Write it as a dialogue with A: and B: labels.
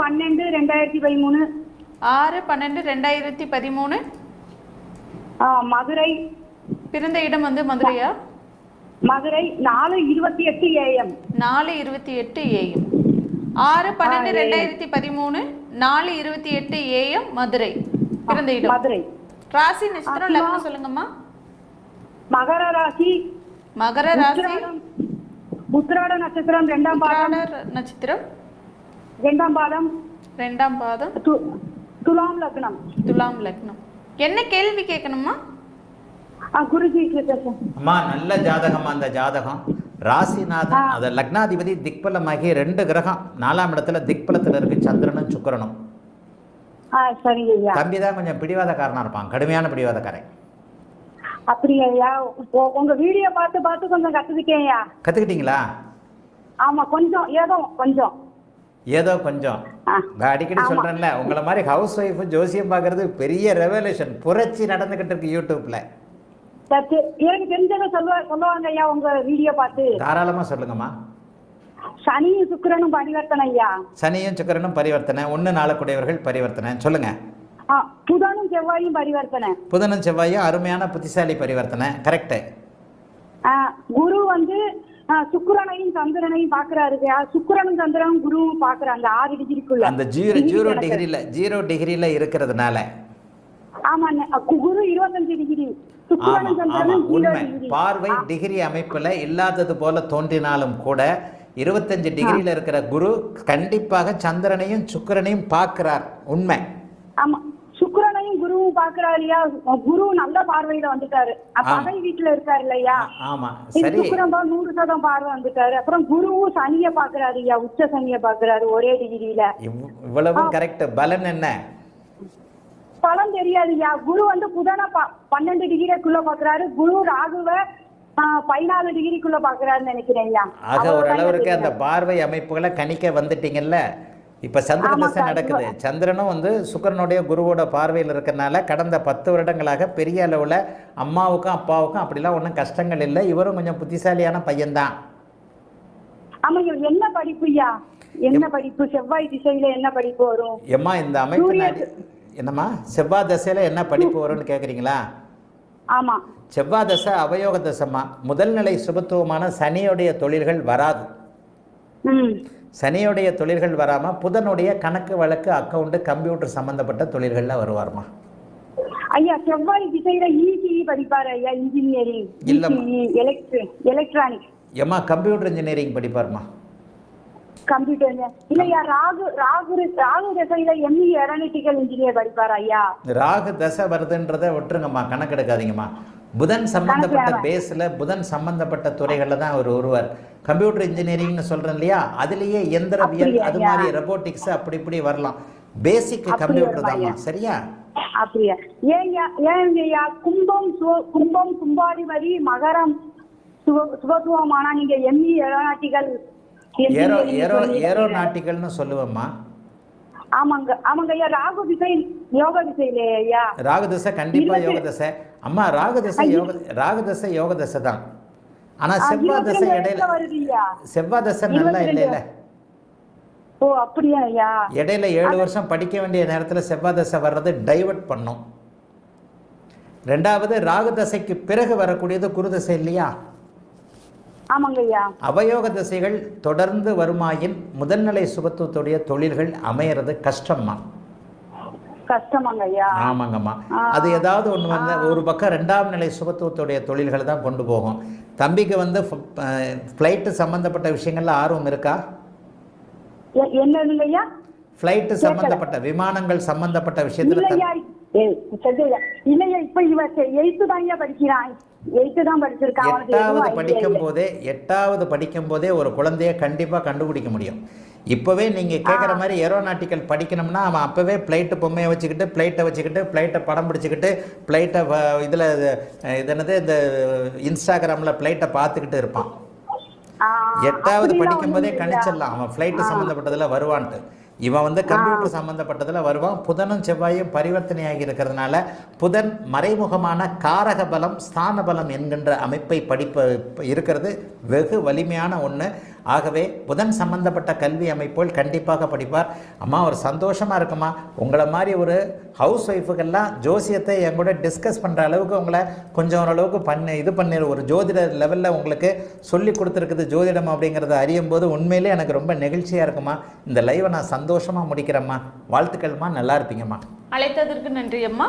A: 6/12/2013.
B: 6/12/2013.
A: மதுரை.
B: பிறந்த இடம் வந்து மதுரையா?
A: Madurai. 4:28 AM.
B: 4:28 AM. 6/12/2013 4:28 AM Madurai பிறந்த இடம்.
A: மதுரை.
B: ராசி நட்சத்திரம் லக்னம் சொல்லுங்கம்மா.
A: மகர ராசி.
B: மகர ராசி.
A: உத்திராட நட்சத்திரம் 2ஆம் பாதம்.
B: நட்சத்திரம்
A: 2ஆம் பாதம்.
B: 2ஆம் பாதம்.
A: துலாம் லக்னம்.
B: துலாம் லக்னம். என்ன கேள்வி கேட்கணுமா?
A: குருஜி.
C: அம்மா நல்ல ஜாதகம். அந்த ஜாதகம் ராசிநாதன் அது லக்னாதிபதி திக்பலமாகி 2 கிரகம் 4ஆம் இடத்துல திக்பலத்தில் இருக்கு, சந்திரனும் சுக்கிரனும். தம்பி தான் கொஞ்சம் பிடிவாதக்காரனா இருப்பான், கடுமையான பிடிவாதக்காரன்.
A: அப்படியா? உங்க வீடியோ பார்த்து பார்த்து கொஞ்சம் கத்துக்கிட்டேன்யா.
C: கத்துக்கிட்டீங்களா?
A: ஆமா, கொஞ்சம்
C: ஏதோ கொஞ்சம். அடிக்கடி சொல்றேன்ல, உங்களை மாதிரி ஹவுஸ் ஒய்ஃப் ஜோசியம் பார்க்கறது பெரிய ரெவல்யூஷன், புரட்சி நடந்துகிட்டு இருக்கு யூடியூப்ல.
A: எனக்கு தெரிஞ்சதை சொல்லுவாங்க ஐயா உங்க வீடியோ பார்த்து.
C: தாராளமா சொல்லுங்கம்மா.
A: சனியும் சுக்கிரனும் பரிவர்த்தனை ஐயா.
C: சனியும் சுக்கிரனும் பரிவர்த்தனை. 1 நாளுக்குடையவர்கள் பரிவர்த்தனை. சொல்லுங்க.
A: புதனும் செவ்வாயும் பரிவர்த்தனை.
C: புதனும் செவ்வாயும் அருமையான புத்திசாலி பரிவர்த்தனை. கரெக்ட்.
A: குரு வந்து சுக்கிரனையும் சந்திரனையும் பாக்குறாரு. சுக்கிரனும் சந்திரனும் குருவும் பாக்குறாங்க 6 டிகிரிக்குள்ள. அந்த
C: 0 டிகிரில இருக்கிறதுனால.
A: ஆமா, குரு 25 டிகிரி.
C: உண்மை. பார்வை டிகிரி அமைப்புல இல்லாதது போல தோன்றினாலும் கூட 25 டிகிரியில இருக்கிற குரு கண்டிப்பாக சந்திரனையும் சுக்கிரனையும் பார்க்கிறார். உண்மை.
A: ஆமா, சுக்கிரனையும் குருவும் பாக்குறாருயா. குரு நல்ல பார்வையில வந்துட்டாரு. பகை வீட்டுல இருக்காரு இல்லையா?
C: ஆமா, சரி.
A: சுக்கிரன் 100% பார்வை வந்துட்டாரு. அப்புறம் குருவும் சனிய பாக்குறாரு ஐயா, உச்ச சனிய பாக்குறாரு ஒரே டிகிரியில.
C: இவ்வளவு கரெக்ட். பலன் என்ன?
A: பலன் தெரியாதுயா. குரு வந்து புதனை 12 டிகிரிக்குள்ள பாக்குறாரு. குரு ராகுவ 14 டிகிரிக்குள்ள பாக்குறாருன்னு நினைக்கிறேன்.
C: ஆக ஓரளவுக்கு அந்த பார்வை அமைப்புகளை கணிக்க வந்துட்டீங்கல்ல. இப்ப சந்திர தசை நடக்குது. சந்திரனும் வந்து சுக்கிரனுடைய குருவோட பார்வையில் இருக்கிறதுனால கடந்த 10 வருடங்களாக பெரிய அளவுல அம்மாவுக்கும் அப்பாவுக்கும் அப்படிலாம் ஒன்றும் கஷ்டங்கள் இல்லை. இவரும் கொஞ்சம் புத்திசாலியான பையன்தான்.
A: ஆமா, என்ன படிப்புயா? என்ன படிப்பு? செவ்வாய் திசையில என்ன படிப்பு வரும்?
C: எம்மா இந்த அமைப்பு என்னம்மா செவ்வாய் தசையில என்ன படிப்பு வரும்னு கேக்குறீங்களா?
A: ஆமா,
C: செவ்வாய் தசை அவயோக தசைமா. முதல் நிலை சுபத்துவமான சனியுடைய தொழில்கள் வராது. சனியுடைய தொழில்கள் வராம புதனுடைய கணக்கு வழக்கு அக்கவுண்ட் கம்ப்யூட்டர் சம்பந்தப்பட்ட தொழில்கள்ல வருவார்மா.
A: ஐயா செவ்வாய் திசையில இசிஇ படிப்பாரு ஐயா. Engineering, electronic.
C: ஏமா கம்ப்யூட்டர் இன்ஜினியரிங் படிப்பார்மா.
A: கம்ப்யூட்டர் இல்லையா? ராகு தசையில எம்இ ஏரோநாட்டிக்கல் இன்ஜினியர் படிப்பாரு ஐயா.
C: ராகு தசை வருதுன்றதை விட்டுருங்கம்மா, கணக்கெடுக்காதீங்கம்மா. புதன் சம்பந்தப்பட்ட பேஸ்ல புதன் சம்பந்தப்பட்ட துறைகள்ல தான் அவர் ஒருவர். கம்ப்யூட்டர் இன்ஜினியரிங்னு சொல்றேன் இல்லையா, அதுலயே எந்திரவியல் அது மாதிரி ரொபோட்டிக்ஸ் அப்படி இப்படி வரலாம். பேசிக் கம்ப்யூட்டர் தான்மா. சரியா?
A: அப்படியா? ஏங்கய்யா கும்பம் கும்பாதிபதி மகரம் சுபத்துவமானா நீங்க எம்இ ஏரோநாட்டிக்கல்
C: ஏரோநாட்டிக்கல்னு சொல்லுவேம்மா.
A: ஆமாங்க ஆமாங்க ஐயா. ராகு திசை யோக திசையிலே ஐயா.
C: ராகு திசை கண்டிப்பா யோக திசை அம்மா. ராகு திசை யோக திசை தான். ஆனா செவ்வாய் திசை இடையில செவ்வாய் திசை நல்லா இல்லைல்ல.
A: ஓ அப்படியா ஐயா?
C: இடையில 7 வருஷம் படிக்க வேண்டிய நேரத்துல செவ்வாய் திசை வர்றது டைவர்ட் பண்ணும். 2வது ராகு திசைக்கு பிறகு வரக்கூடியது குரு திசை இல்லையா?
A: ஆமாங்க ஐயா.
C: அவயோக திசைகள் தொடர்ந்து வருமாயின் முதல்நிலை சுபத்துவத்துடைய தொழில்கள் அமையறது கஷ்டம்மா.
A: கஷ்டமாங்க ஐயா.
C: ஆமாங்கம்மா. அது ஏதாவது ஒன்று வந்து ஒரு பக்கம் 2ஆம் நிலை சுபத்துவத்துடைய தொழில்கள் தான் கொண்டு போகும். தம்பிக்கு வந்து ஃப்ளைட்டு சம்பந்தப்பட்ட விஷயங்கள்ல ஆர்வம் இருக்கா?
A: என்னங்க ஐயா?
C: ஃப்ளைட்டு சம்பந்தப்பட்ட விமானங்கள் சம்பந்தப்பட்ட விஷயத்துல
A: இல்லையா? இப்ப இவன் 8th தான் படிக்கிறான். 8th தான் படிச்சிருக்கான்.
C: 8வது படிக்கும் போதே ஒரு குழந்தைய கண்டிப்பா கண்டுபிடிக்க முடியும். இப்போவே நீங்கள் கேட்குற மாதிரி ஏரோநாட்டிக்கல் படிக்கணும்னா அவன் அப்போவே ஃப்ளைட்டு பொம்மையை வச்சுக்கிட்டு ஃப்ளைட்டை படம் பிடிச்சிக்கிட்டு ஃப்ளைட்டை இதில் இது என்னது இந்த இன்ஸ்டாகிராமில் ஃப்ளைட்டை பார்த்துக்கிட்டு இருப்பான். 8வது படிக்கும்போதே கணிச்சிடலாம் அவன் ஃப்ளைட்டு சம்மந்தப்பட்டதில் வருவான்ட்டு. இவன் வந்து கம்ப்யூட்டர் சம்மந்தப்பட்டதில் வருவான். புதனும் செவ்வாயும் பரிவர்த்தனையாகி இருக்கிறதுனால புதன் மறைமுகமான காரக பலம் ஸ்தான பலம் என்கின்ற அமைப்பை படிப்பு இருக்கிறது வெகு வலிமையான ஒன்று. ஆகவே புதன் சம்பந்தப்பட்ட கல்வி அமைப்புகள் கண்டிப்பாக படிப்பார். அம்மா ஒரு சந்தோஷமாக இருக்குமா, உங்களை மாதிரி ஒரு ஹவுஸ் ஒய்ஃபுக்கெல்லாம் ஜோசியத்தை என் கூட டிஸ்கஸ் பண்ணுற அளவுக்கு உங்களை கொஞ்சம் ஓரளவுக்கு இது பண்ணி ஒரு ஜோதிட லெவலில் உங்களுக்கு சொல்லி கொடுத்துருக்குது ஜோதிடம் அப்படிங்கிறத அறியும் போது உண்மையிலே எனக்கு ரொம்ப நெகிழ்ச்சியாக இருக்குமா. இந்த லைவை நான் சந்தோஷமாக முடிக்கிறேம்மா. வாழ்த்துக்கள்மா, நல்லா இருப்பீங்கம்மா.
B: அழைத்ததற்கு நன்றி அம்மா.